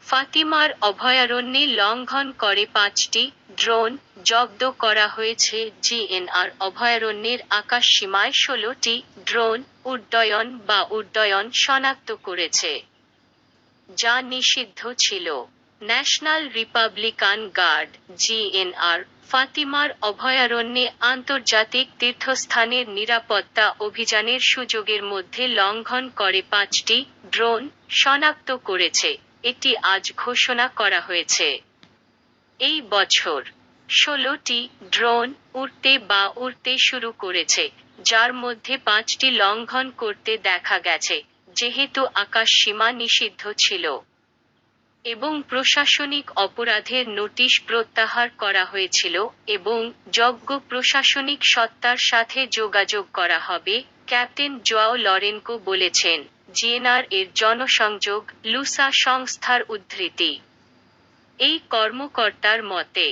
ফাতিমার অভয়ারণ্যে লঙ্ঘন করে ৫টি ড্রোন জব্দ করা হয়েছে। জিএনআর অভয়ারণ্যের আকাশসীমায় ১৬টি ড্রোন উড্ডয়ন শনাক্ত করেছে, যা নিষিদ্ধ ছিল। ন্যাশনাল রিপাবলিকান গার্ড জিএনআর ফাতিমার অভয়ারণ্যে আন্তর্জাতিক তীর্থস্থানের নিরাপত্তা অভিযানের সুযোগের মধ্যে লঙ্ঘন করে ৫টি ড্রোন শনাক্ত করেছে, এটি আজ ঘোষণা করা হয়েছে। এই বছর ১৬টি ড্রোন উড়তে শুরু করেছে, যার মধ্যে ৫টি লঙ্ঘন করতে দেখা গেছে, যেহেতু আকাশসীমা নিষিদ্ধ ছিল, এবং প্রশাসনিক অপরাধের নোটিশ প্রত্যাহার করা হয়েছিল এবং যোগ্য প্রশাসনিক সত্তার সাথে যোগাযোগ করা হবে, ক্যাপ্টেন জোয়াও লরেনকো বলেছেন। জিএনআর এর জনসংযোগ লুসা সংস্থার উদ্ধৃতি। এই কর্মকর্তার মতে,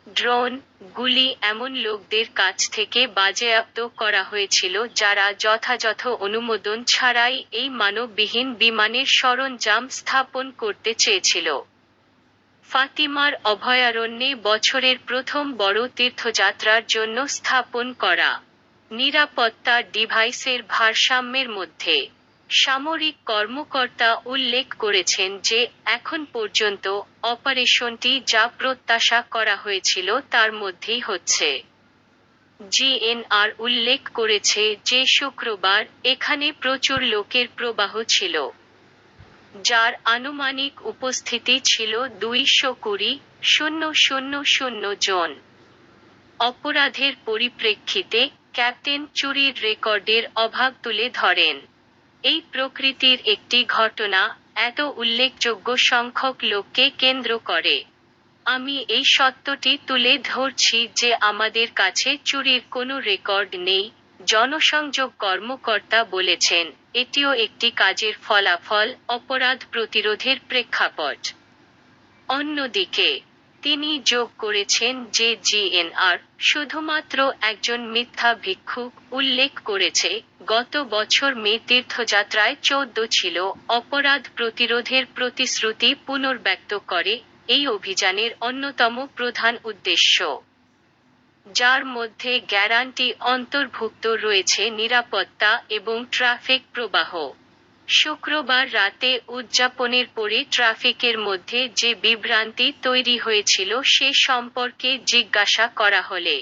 ড্রোন গুলি এমন লোকদের কাছ থেকে বাজেয়াপ্ত করা হয়েছিল যারা যথাযথ অনুমোদন ছাড়াই এই মানববিহীন বিমানের সরঞ্জাম স্থাপন করতে চেয়েছিল। ফাতিমার অভয়ারণ্যে বছরের প্রথম বড় তীর্থযাত্রার জন্য স্থাপন করা নিরাপত্তা ডিভাইসের ভারসাম্যের মধ্যে। সামরিক কর্মকর্তা উল্লেখ করেছেন যে এখন পর্যন্ত অপারেশনটি যা প্রত্যাশা করা হয়েছিল তার মধ্যেই হচ্ছে। জিএনআর উল্লেখ করেছে যে শুক্রবার এখানে প্রচুর লোকের প্রবাহ ছিল, যার আনুমানিক উপস্থিতি ছিল ২২০,০০০ জন। অপরাধের পরিপ্রেক্ষিতে ক্যাপ্টেন চুরির রেকর্ডের অভাব তুলে ধরেন। এই প্রকৃতির একটি ঘটনা এত উল্লেখযোগ্য সংখ্যক লোককে কেন্দ্র করে। আমি এই সত্যটি তুলে ধরছি যে আমাদের কাছে চুরির কোনো রেকর্ড নেই, জনসংযোগ কর্মকর্তা বলেছেন। এটিও একটি কাজের ফলাফল, অপরাধ প্রতিরোধের প্রেক্ষাপট। অন্যদিকে, তিনি যোগ করেছেন যে জিএনআর শুধুমাত্র একজন মিথ্যা ভিক্ষুক উল্লেখ করেছে। গত বছর মে তীর্থযাত্রায় ১৪ ছিল অপরাধ প্রতিরোধের প্রতিশ্রুতি পুনর্ব্যক্ত করে, এই অভিযানের অন্যতম প্রধান উদ্দেশ্য, যার মধ্যে গ্যারান্টি অন্তর্ভুক্ত রয়েছে নিরাপত্তা এবং ট্রাফিক প্রবাহ। শুক্রবার রাতে উদযাপনের পরে ট্রাফিকের মধ্যে যে বিভ্রান্তি তৈরি হয়েছিল সে সম্পর্কে জিজ্ঞাসা করা হলে,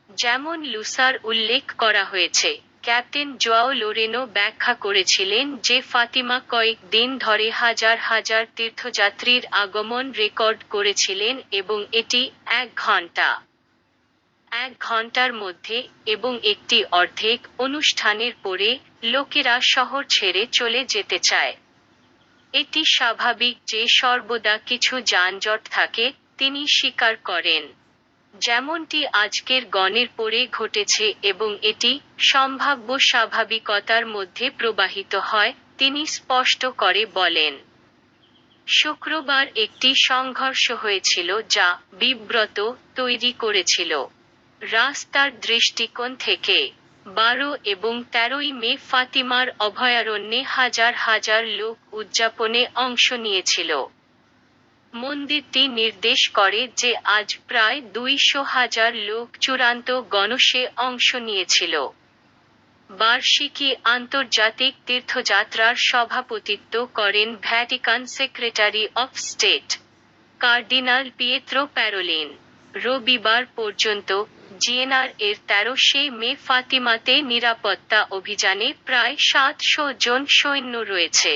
যেমন লুসার উল্লেখ করা হয়েছে, ক্যাপ্টেন জোয়াও লোরেনো ব্যাখ্যা করেছিলেন যে ফাতিমা কয়েক দিন ধরে হাজার হাজার তীর্থযাত্রীর আগমন রেকর্ড করেছিলেন এবং এটি ১ ঘন্টার মধ্যে এবং একটি অর্ধেক অনুষ্ঠানের পরে লোকেরা শহর ছেড়ে চলে যেতে চায়। এটি স্বাভাবিক যে সর্বদা কিছু যানজট থাকে, তিনি স্বীকার করেন, যেমনটি আজকের গণের পরে ঘটেছে এবং এটি সম্ভাব্য স্বাভাবিকতার মধ্যে প্রবাহিত হয়, তিনি স্পষ্ট করে বলেন। শুক্রবার একটি সংঘর্ষ হয়েছিল যা বিব্রত তৈরি করেছিল। রাস্তার দৃষ্টিকোণ থেকে ১২ এবং ১৩ মে ফাতিমার অভয়ারণ্যে হাজার হাজার লোক উদযাপনে অংশ নিয়েছিল। মন্দিরটি নির্দেশ করে যে আজ প্রায় ২০০,০০০ লোক চূড়ান্ত গণসে অংশ নিয়েছিল। বার্ষিকী আন্তর্জাতিক তীর্থযাত্রার সভাপতিত্ব করেন Vatican secretary of state, cardinal Pietro Parolin. রবিবার পর্যন্ত, জিএনআর এর ১৩ মে ফাতিমাতে নিরাপত্তা অভিযানে প্রায় ৭০০ জন সৈন্য রয়েছে।